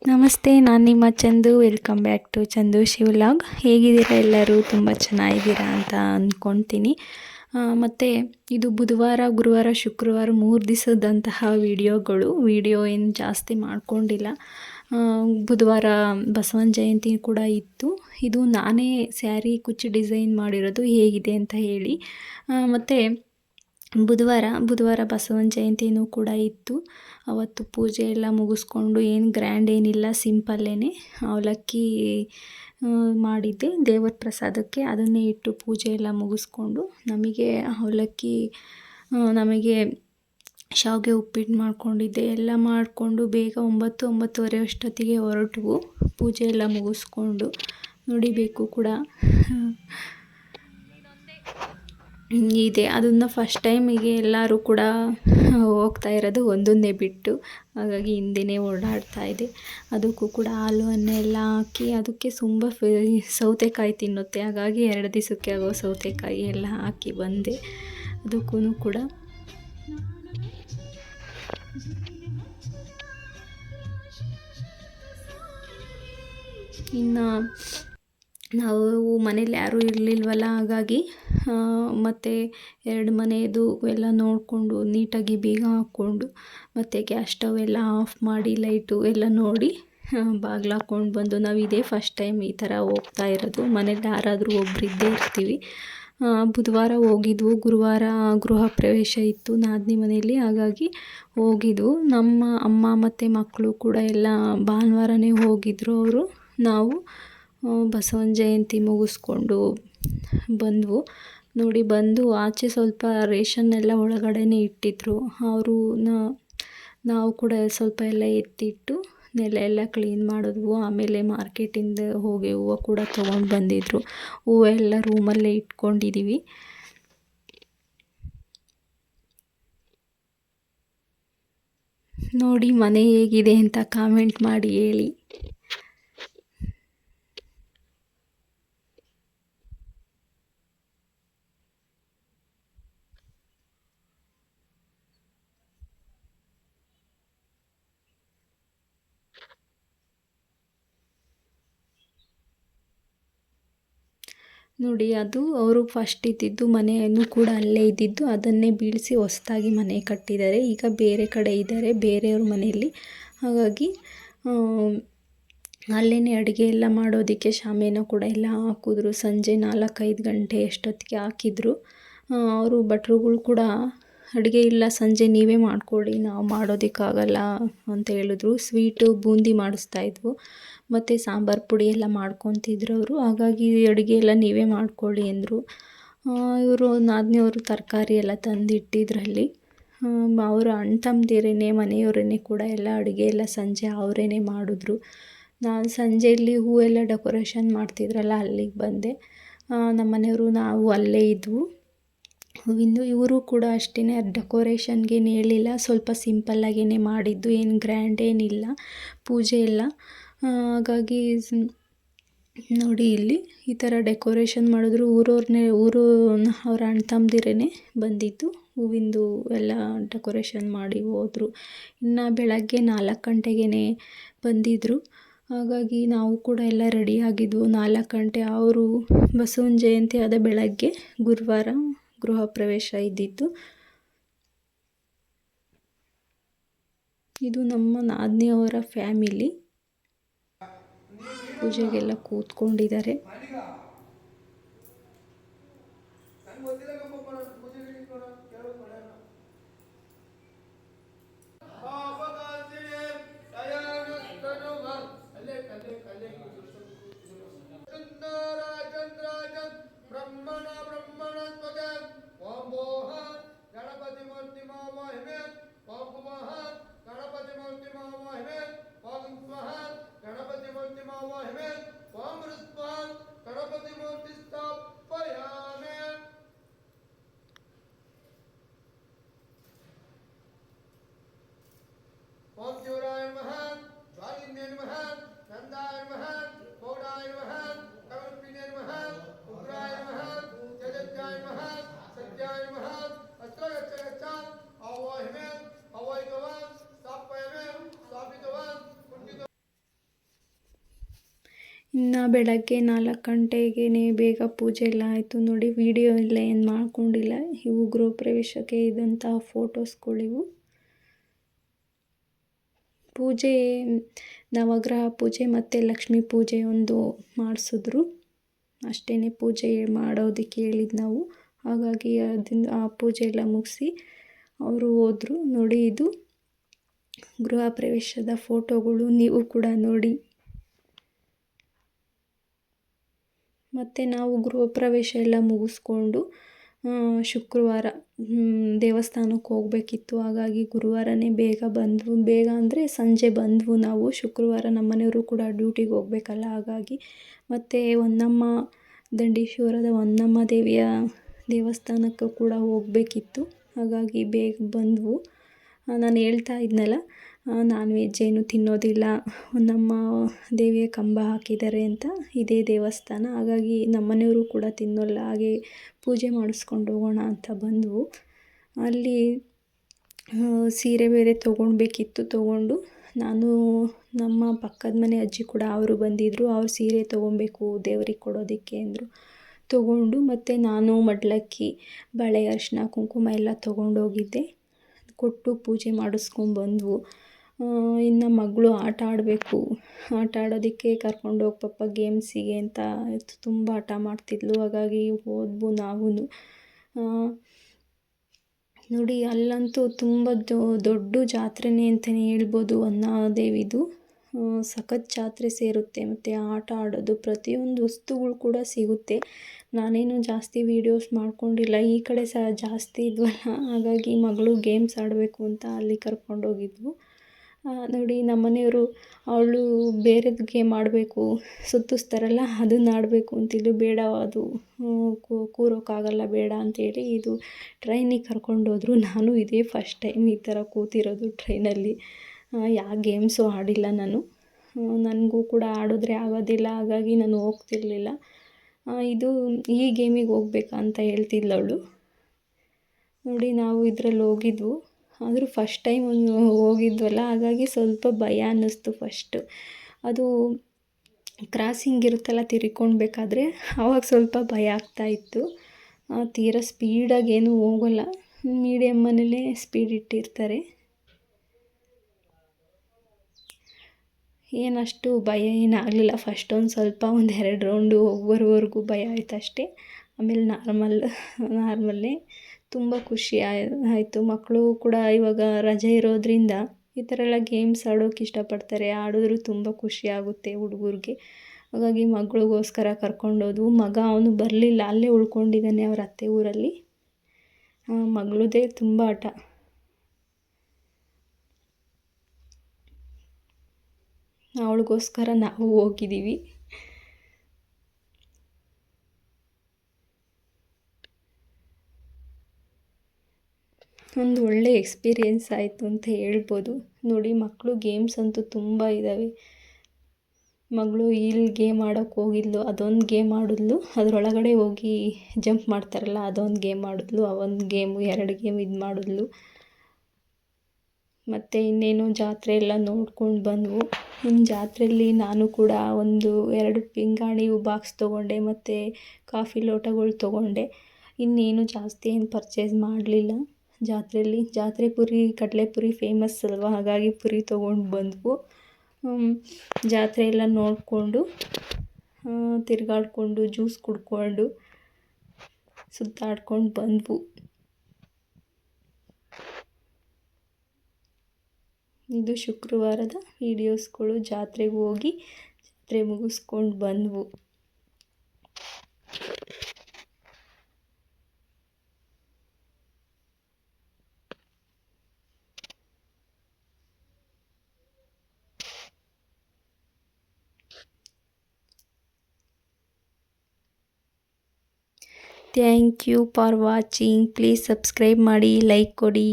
ನಮಸ್ತೆ, ನಾನು ನಿಮ್ಮ Chandu. Welcome back to Chandu ಶಿವಲಾಗ್. ಹೇಗಿದ್ದೀರಾ ಎಲ್ಲರೂ? ತುಂಬ ಚೆನ್ನಾಗಿದ್ದೀರಾ ಅಂತ ಅಂದ್ಕೊಳ್ತೀನಿ. ಮತ್ತು ಇದು ಬುಧವಾರ, ಗುರುವಾರ, ಶುಕ್ರವಾರ 3 ದಿವಸದಂತಹ ವಿಡಿಯೋ ಏನು ಜಾಸ್ತಿ ಮಾಡ್ಕೊಂಡಿಲ್ಲ. ಬುಧವಾರ ಬಸವನ ಜಯಂತಿ ಕೂಡ ಇತ್ತು. ಇದು ನಾನೇ ಸ್ಯಾರಿ ಕುಚ್ಚು ಡಿಸೈನ್ ಮಾಡಿರೋದು, ಹೇಗಿದೆ ಅಂತ ಹೇಳಿ. ಮತ್ತು ಬುಧವಾರ ಬಸವನ ಜಯಂತಿನೂ ಕೂಡ ಇತ್ತು. ಅವತ್ತು ಪೂಜೆ ಎಲ್ಲ ಮುಗಿಸ್ಕೊಂಡು, ಏನು ಗ್ರ್ಯಾಂಡ್ ಏನಿಲ್ಲ, ಸಿಂಪಲ್ಲೇ ಅವಲಕ್ಕಿ ಮಾಡಿದ್ದೆ ದೇವರ ಪ್ರಸಾದಕ್ಕೆ. ಅದನ್ನೇ ಇಟ್ಟು ಪೂಜೆ ಎಲ್ಲ ಮುಗಿಸ್ಕೊಂಡು ನಮಗೆ ಶಾವಿಗೆ ಉಪ್ಪಿಟ್ಟು ಮಾಡ್ಕೊಂಡಿದ್ದೆ. ಎಲ್ಲ ಮಾಡಿಕೊಂಡು ಬೇಗ 9-9:30 ಅಷ್ಟೊತ್ತಿಗೆ ಹೊರಟವು. ಪೂಜೆ ಎಲ್ಲ ಮುಗಿಸ್ಕೊಂಡು ನೋಡಿಬೇಕು ಕೂಡ ಇದೆ. ಅದನ್ನು ಫಸ್ಟ್ ಟೈಮಿಗೆ ಎಲ್ಲರೂ ಕೂಡ ಹೋಗ್ತಾ ಇರೋದು ಒಂದನ್ನೇ ಬಿಟ್ಟು, ಹಾಗಾಗಿ ಹಿಂದೆನೇ ಓಡಾಡ್ತಾ ಇದೆ. ಅದಕ್ಕೂ ಕೂಡ ಹಾಲು ಅನ್ನ ಎಲ್ಲ ಹಾಕಿ, ಅದಕ್ಕೆ ತುಂಬ ಸೌತೆಕಾಯಿ ತಿನ್ನುತ್ತೆ, ಹಾಗಾಗಿ 2 ದಿವಸಕ್ಕೆ ಆಗೋ ಸೌತೆಕಾಯಿ ಎಲ್ಲ ಹಾಕಿ ಬಂದೆ. ಅದಕ್ಕೂ ಕೂಡ ಇನ್ನು ನಾವು ಮನೇಲಿ ಯಾರೂ ಇರಲಿಲ್ವಲ್ಲ, ಹಾಗಾಗಿ ಮತ್ತು 2 ಮನೆಯದು ಎಲ್ಲ ನೋಡಿಕೊಂಡು ನೀಟಾಗಿ ಬೀಗ ಹಾಕ್ಕೊಂಡು, ಮತ್ತು ಗ್ಯಾಸ್ ಸ್ಟವ್ ಎಲ್ಲ ಆಫ್ ಮಾಡಿ ಲೈಟು ಎಲ್ಲ ನೋಡಿ ಬಾಗಿಲು ಹಾಕ್ಕೊಂಡು ಬಂದು. ನಾವು ಇದೇ ಫಸ್ಟ್ ಟೈಮ್ ಈ ಥರ ಹೋಗ್ತಾ ಇರೋದು. ಮನೇಲಿ ಯಾರಾದರೂ ಒಬ್ರು ಇದ್ದೇ ಇರ್ತೀವಿ. ಬುಧವಾರ ಹೋಗಿದ್ವು, ಗುರುವಾರ ಗೃಹ ಪ್ರವೇಶ ಇತ್ತು ನಾದಿನಿ ಮನೆಯಲ್ಲಿ, ಹಾಗಾಗಿ ಹೋಗಿದ್ವು. ನಮ್ಮ ಅಮ್ಮ ಮತ್ತು ಮಕ್ಕಳು ಕೂಡ ಎಲ್ಲ ಭಾನುವಾರನೇ ಹೋಗಿದ್ದರು ಅವರು. ನಾವು ಬಸವನ ಜಯಂತಿ ಮುಗಿಸ್ಕೊಂಡು ಬಂದವು. ನೋಡಿ, ಬಂದು ಆಚೆ ಸ್ವಲ್ಪ ರೇಷನ್ ಎಲ್ಲ ಒಳಗಡೆನೇ ಇಟ್ಟಿದ್ರು ಅವರು. ನಾವು ಕೂಡ ಸ್ವಲ್ಪ ಎಲ್ಲ ಎತ್ತಿಟ್ಟು ನೆಲ ಎಲ್ಲ ಕ್ಲೀನ್ ಮಾಡಿದ್ವು. ಆಮೇಲೆ ಮಾರ್ಕೆಟಿಂದ ಹೋಗಿ ಹೂವು ಕೂಡ ತೊಗೊಂಡು ಬಂದಿದ್ರು. ಹೂವು ಎಲ್ಲ ರೂಮಲ್ಲೇ ಇಟ್ಕೊಂಡಿದ್ದೀವಿ. ನೋಡಿ ಮನೆ ಹೇಗಿದೆ ಅಂತ ಕಾಮೆಂಟ್ ಮಾಡಿ ಹೇಳಿ. ನೋಡಿ, ಅದು ಅವರು ಫಸ್ಟ್ ಇದ್ದಿದ್ದು ಮನೆಯನ್ನು ಕೂಡ ಅಲ್ಲೇ ಇದ್ದಿದ್ದು, ಅದನ್ನೇ ಬೀಳಿಸಿ ಹೊಸದಾಗಿ ಮನೆ ಕಟ್ಟಿದ್ದಾರೆ. ಈಗ ಬೇರೆ ಕಡೆ ಇದ್ದಾರೆ, ಬೇರೆಯವ್ರ ಮನೆಯಲ್ಲಿ. ಹಾಗಾಗಿ ಅಲ್ಲೇ ಅಡುಗೆ ಎಲ್ಲ ಮಾಡೋದಕ್ಕೆ ಶಾಮಿಯಾನ ಕೂಡ ಎಲ್ಲ ಹಾಕಿದ್ರು. ಸಂಜೆ 4-5 ಗಂಟೆ ಅಷ್ಟೊತ್ತಿಗೆ ಹಾಕಿದ್ರು. ಅವರು ಭಟ್ರುಗಳು ಕೂಡ ಅಡುಗೆ ಇಲ್ಲ, ಸಂಜೆ ನೀವೇ ಮಾಡ್ಕೊಳ್ಳಿ, ನಾವು ಮಾಡೋದಕ್ಕಾಗಲ್ಲ ಅಂತ ಹೇಳಿದ್ರು. ಸ್ವೀಟು ಬೂಂದಿ ಮಾಡಿಸ್ತಾಯಿದ್ವು, ಮತ್ತು ಸಾಂಬಾರು ಪುಡಿ ಎಲ್ಲ ಮಾಡ್ಕೊತಿದ್ರು ಅವರು. ಹಾಗಾಗಿ ಅಡುಗೆ ಎಲ್ಲ ನೀವೇ ಮಾಡ್ಕೊಳ್ಳಿ ಅಂದರು. ಇವರು ನಾದಿನಿಯವರು ತರಕಾರಿ ಎಲ್ಲ ತಂದಿಟ್ಟಿದ್ರಲ್ಲಿ. ಅವರ ಅಣ್ಣ ತಮ್ಮದಿರೇ ಮನೆಯವರೇ ಕೂಡ ಎಲ್ಲ ಅಡುಗೆ ಎಲ್ಲ ಸಂಜೆ ಅವರೇ ಮಾಡಿದ್ರು. ನಾನು ಸಂಜೆಯಲ್ಲಿ ಹೂವೆಲ್ಲ ಡೆಕೋರೇಷನ್ ಮಾಡ್ತಿದ್ರಲ್ಲ, ಅಲ್ಲಿಗೆ ಬಂದೆ. ನಮ್ಮ ಮನೆಯವರು ನಾವು ಅಲ್ಲೇ ಇದ್ವು. ಇವರು ಕೂಡ ಅಷ್ಟೇ, ಡೆಕೋರೇಷನ್ಗೇನು ಹೇಳಿಲ್ಲ, ಸ್ವಲ್ಪ ಸಿಂಪಲ್ಲಾಗೇ ಮಾಡಿದ್ದು, ಏನು ಗ್ರ್ಯಾಂಡ್ ಏನಿಲ್ಲ ಪೂಜೆ ಎಲ್ಲ. ಹಾಗಾಗಿ ನೋಡಿ, ಇಲ್ಲಿ ಈ ಥರ ಡೆಕೋರೇಷನ್ ಮಾಡಿದ್ರು. ಊರು ಅವ್ರ ಅಣ್ಣ ತಮ್ಮದಿರೇ ಬಂದಿದ್ದು, ಹೂವಿಂದು ಎಲ್ಲ ಡೆಕೋರೇಷನ್ ಮಾಡಿ ಹೋದರು. ಇನ್ನು ಬೆಳಗ್ಗೆ 4 ಗಂಟೆಗೇ ಬಂದಿದ್ದರು. ಹಾಗಾಗಿ ನಾವು ಕೂಡ ಎಲ್ಲ ರೆಡಿಯಾಗಿದ್ವು 4 ಗಂಟೆ. ಅವರು ಬಸವನ ಜಯಂತಿ ಆದ ಬೆಳಗ್ಗೆ ಗುರುವಾರ ಗೃಹ ಪ್ರವೇಶ ಇದ್ದಿದ್ದು. ಇದು ನಮ್ಮ ನಾದಿನಿಯವರ ಫ್ಯಾಮಿಲಿ. ಪೂಜೆಗೆಲ್ಲ ಕೂತ್ಕೊಂಡಿದ್ದಾರೆ. ಇನ್ನು ಬೆಳಗ್ಗೆ 4 ಗಂಟೆಗೆ ಬೇಗ ಪೂಜೆ ಎಲ್ಲ ಆಯಿತು ನೋಡಿ. ವಿಡಿಯೋ ಎಲ್ಲ ಏನು ಮಾಡ್ಕೊಂಡಿಲ್ಲ. ಇವು ಗೃಹ ಪ್ರವೇಶಕ್ಕೆ ಇದ್ದಂತಹ ಫೋಟೋಸ್ಗಳಿವು. ಪೂಜೆ ನವಗ್ರಹ ಪೂಜೆ ಮತ್ತು ಲಕ್ಷ್ಮೀ ಪೂಜೆ ಒಂದು ಮಾಡಿಸಿದ್ರು. ಅಷ್ಟೇ ಪೂಜೆ ಮಾಡೋದಕ್ಕೆ ಹೇಳಿದ್ದು ನಾವು. ಹಾಗಾಗಿ ಆ ಪೂಜೆ ಎಲ್ಲ ಮುಗಿಸಿ ಅವರು ಹೋದರು ನೋಡಿ. ಇದು ಗೃಹ ಪ್ರವೇಶದ ಫೋಟೋಗಳು, ನೀವು ಕೂಡ ನೋಡಿ. ಮತ್ತು ನಾವು ಗೃಹ ಪ್ರವೇಶ ಎಲ್ಲ ಮುಗಿಸ್ಕೊಂಡು ಶುಕ್ರವಾರ ದೇವಸ್ಥಾನಕ್ಕೆ ಹೋಗಬೇಕಿತ್ತು. ಹಾಗಾಗಿ ಗುರುವಾರನೇ ಬೇಗ ಬಂದ್ವು. ಬೇಗ ಅಂದರೆ ಸಂಜೆ ಬಂದ್ವು ನಾವು. ಶುಕ್ರವಾರ ನಮ್ಮ ಮನೆಯವರು ಕೂಡ ಡ್ಯೂಟಿಗೆ ಹೋಗಬೇಕಲ್ಲ, ಹಾಗಾಗಿ. ಮತ್ತು ಹೊನ್ನಮ್ಮ ದಂಡೀಶ್ವರದ ಹೊನ್ನಮ್ಮ ದೇವಿಯ ದೇವಸ್ಥಾನಕ್ಕೂ ಕೂಡ ಹೋಗಬೇಕಿತ್ತು. ಹಾಗಾಗಿ ಬೇಗ ಬಂದ್ವು. ನಾನು ಹೇಳ್ತಾ ಇದ್ನಲ್ಲ, ನಾನ್ ವೆಜ್ ಏನು ತಿನ್ನೋದಿಲ್ಲ, ಹೊನ್ನಮ್ಮ ದೇವಿಯ ಕಂಬ ಹಾಕಿದ್ದಾರೆ ಅಂತ. ಇದೇ ದೇವಸ್ಥಾನ. ಹಾಗಾಗಿ ನಮ್ಮ ಮನೆಯವರು ಕೂಡ ತಿನ್ನೋಲ್ಲ. ಹಾಗೆ ಪೂಜೆ ಮಾಡಿಸ್ಕೊಂಡು ಹೋಗೋಣ ಅಂತ ಬಂದವು. ಅಲ್ಲಿ ಸೀರೆ ಬೇರೆ ತೊಗೊಳ್ಬೇಕಿತ್ತು. ತೊಗೊಂಡು ನಾನು, ನಮ್ಮ ಪಕ್ಕದ ಮನೆ ಅಜ್ಜಿ ಕೂಡ ಅವರು ಬಂದಿದ್ದರು. ಅವ್ರು ಸೀರೆ ತೊಗೊಬೇಕು ದೇವ್ರಿಗೆ ಕೊಡೋದಕ್ಕೆ ಅಂದರು. ತೊಗೊಂಡು ಮತ್ತು ನಾನು ಮಡ್ಲಕ್ಕಿ, ಬಳೆ, ಅರಿಶಿನ, ಕುಂಕುಮ ಎಲ್ಲ ತೊಗೊಂಡೋಗಿದ್ದೆ. ಕೊಟ್ಟು ಪೂಜೆ ಮಾಡಿಸ್ಕೊಂಡ್ಬಂದ್ವು. ಇನ್ನು ಮಗಳು ಆಟ ಆಡಬೇಕು. ಆಟ ಆಡೋದಕ್ಕೆ ಕರ್ಕೊಂಡೋಗಿ ಪಾಪ ಗೇಮ್ಸಿಗೆ ಅಂತ ತುಂಬ ಆಟ ಮಾಡ್ತಿದ್ಲು. ಹಾಗಾಗಿ ಹೋದ್ವು ನಾವು. ನೋಡಿ, ಅಲ್ಲಂತೂ ತುಂಬ ದೊಡ್ಡ ಜಾತ್ರೆನೇ ಅಂತಲೇ ಹೇಳ್ಬೋದು ಹೊನ್ನದೇವಿದು. ಸಖತ್ ಜಾತ್ರೆ ಸೇರುತ್ತೆ. ಮತ್ತು ಆಟ ಆಡೋದು ಪ್ರತಿಯೊಂದು ವಸ್ತುಗಳು ಕೂಡ ಸಿಗುತ್ತೆ. ನಾನೇನು ಜಾಸ್ತಿ ವೀಡಿಯೋಸ್ ಮಾಡ್ಕೊಂಡಿಲ್ಲ. ಈ ಕಡೆ ಜಾಸ್ತಿ ಇದ್ವಲ್ಲ, ಹಾಗಾಗಿ ಮಗಳು ಗೇಮ್ಸ್ ಆಡಬೇಕು ಅಂತ ಅಲ್ಲಿ ಕರ್ಕೊಂಡೋಗಿದ್ವು. ನೋಡಿ, ನಮ್ಮ ಮನೆಯವರು ಅವಳು ಬೇರೆದು ಗೇಮ್ ಆಡಬೇಕು, ಸುತ್ತಿಸ್ತಾರಲ್ಲ, ಅದನ್ನ ಆಡಬೇಕು ಅಂತಿದ್ಲು. ಬೇಡ, ಅದು ಕೂರೋಕ್ಕಾಗಲ್ಲ, ಬೇಡ ಅಂತೇಳಿ ಇದು ಟ್ರೈನಿಗೆ ಕರ್ಕೊಂಡೋದ್ರು. ನಾನು ಇದೇ ಫಸ್ಟ್ ಟೈಮ್ ಈ ಥರ ಕೂತಿರೋದು ಟ್ರೈನಲ್ಲಿ. ಯಾವ ಗೇಮ್ಸು ಆಡಿಲ್ಲ ನಾನು. ನನಗೂ ಕೂಡ ಆಡಿದ್ರೆ ಆಗೋದಿಲ್ಲ, ಹಾಗಾಗಿ ನಾನು ಹೋಗ್ತಿರ್ಲಿಲ್ಲ. ಈ ಗೇಮಿಗೆ ಹೋಗ್ಬೇಕಾ ಅಂತ ಹೇಳ್ತಿದ್ಲು ಅವಳು. ನೋಡಿ, ನಾವು ಇದರಲ್ಲಿ ಹೋಗಿದ್ವು. ಆದರೂ ಫಸ್ಟ್ ಟೈಮ್ ಹೋಗಿದ್ವಲ್ಲ, ಹಾಗಾಗಿ ಸ್ವಲ್ಪ ಭಯ ಅನ್ನಿಸ್ತು ಫಸ್ಟು. ಅದು ಕ್ರಾಸಿಂಗ್ ಇರುತ್ತಲ್ಲ, ತಿರ್ಕೊಳ್ಬೇಕಾದ್ರೆ, ಆವಾಗ ಸ್ವಲ್ಪ ಭಯ ಆಗ್ತಾಯಿತ್ತು. ತೀರಾ ಸ್ಪೀಡಾಗಿ ಏನೂ ಹೋಗೋಲ್ಲ, ಮೀಡಿಯಮ್ಮನಲ್ಲೇ ಸ್ಪೀಡ್ ಇಟ್ಟಿರ್ತಾರೆ. ಏನಷ್ಟು ಭಯ ಏನಾಗಲಿಲ್ಲ. ಫಸ್ಟ್ ಒಂದು ಸ್ವಲ್ಪ 1-2 ರೌಂಡು ಹೋಗೋವರೆಗೂ ಭಯ ಆಯ್ತು ಅಷ್ಟೇ. ಆಮೇಲೆ ನಾರ್ಮಲ್ಲೇ ತುಂಬ ಖುಷಿ ಆಯಿತು. ಮಕ್ಕಳು ಕೂಡ ಇವಾಗ ರಜೆ ಇರೋದ್ರಿಂದ ಈ ಥರ ಎಲ್ಲ ಗೇಮ್ಸ್ ಆಡೋಕ್ಕೆ ಇಷ್ಟಪಡ್ತಾರೆ. ಆಡಿದ್ರು ತುಂಬ ಖುಷಿ ಆಗುತ್ತೆ ಹುಡುಗರಿಗೆ. ಹಾಗಾಗಿ ಮಗಳಿಗೋಸ್ಕರ ಕರ್ಕೊಂಡೋದ್ವು. ಮಗ ಅವನು ಬರಲಿಲ್ಲ, ಅಲ್ಲೇ ಉಳ್ಕೊಂಡಿದ್ದಾನೆ ಅವ್ರ ಅತ್ತೆ ಊರಲ್ಲಿ. ಮಗಳದೇ ತುಂಬ ಆಟ. ಅವಳಿಗೋಸ್ಕರ ನಾವು ಹೋಗಿದ್ದೀವಿ. ಒಂದು ಒಳ್ಳೆ ಎಕ್ಸ್ಪೀರಿಯೆನ್ಸ್ ಆಯಿತು ಅಂತ ಹೇಳ್ಬೋದು. ನೋಡಿ, ಮಕ್ಕಳು ಗೇಮ್ಸ್ ಅಂತೂ ತುಂಬ ಇದ್ದಾವೆ. ಮಗಳು ಇಲ್ಲಿ ಗೇಮ್ ಆಡೋಕ್ಕೆ ಹೋಗಿದ್ಲು, ಅದೊಂದು ಗೇಮ್ ಆಡಿದ್ಲು. ಅದರೊಳಗಡೆ ಹೋಗಿ ಜಂಪ್ ಮಾಡ್ತಾರಲ್ಲ, ಅದೊಂದು ಗೇಮ್ ಆಡಿದ್ಲು. ಒಂದು ಗೇಮು 2 ಗೇಮ್ ಇದು ಮಾಡಿದ್ಲು. ಮತ್ತು ಇನ್ನೇನು ಜಾತ್ರೆ ಎಲ್ಲ ನೋಡ್ಕೊಂಡು ಬಂದವು. ಇನ್ನು ಜಾತ್ರೆಯಲ್ಲಿ ನಾನು ಕೂಡ 1-2 ಪಿಂಗಾಣಿ ಬಾಕ್ಸ್ ತೊಗೊಂಡೆ, ಮತ್ತು ಕಾಫಿ ಲೋಟಗಳು ತೊಗೊಂಡೆ. ಇನ್ನೇನು ಜಾಸ್ತಿ ಏನು ಪರ್ಚೇಸ್ ಮಾಡಲಿಲ್ಲ ಜಾತ್ರೆಯಲ್ಲಿ. ಜಾತ್ರೆ ಪುರಿ, ಕಡಲೆಪುರಿ ಫೇಮಸ್ ಅಲ್ವಾ, ಹಾಗಾಗಿ ಪುರಿ ತೊಗೊಂಡು ಬಂದವು. ಜಾತ್ರೆ ಎಲ್ಲ ನೋಡಿಕೊಂಡು, ತಿರುಗಾಡ್ಕೊಂಡು, ಜ್ಯೂಸ್ ಕುಡ್ಕೊಂಡು, ಸುತ್ತಾಡ್ಕೊಂಡು ಬಂದವು. ಇದು ಶುಕ್ರವಾರದ ವೀಡಿಯೋಸ್ಗಳು. ಜಾತ್ರೆಗೆ ಹೋಗಿ ಜಾತ್ರೆ ಮುಗಿಸ್ಕೊಂಡು ಬಂದವು. Thank you for watching. Please subscribe ಮಾಡಿ, ಲೈಕ್ ಕೊಡಿ.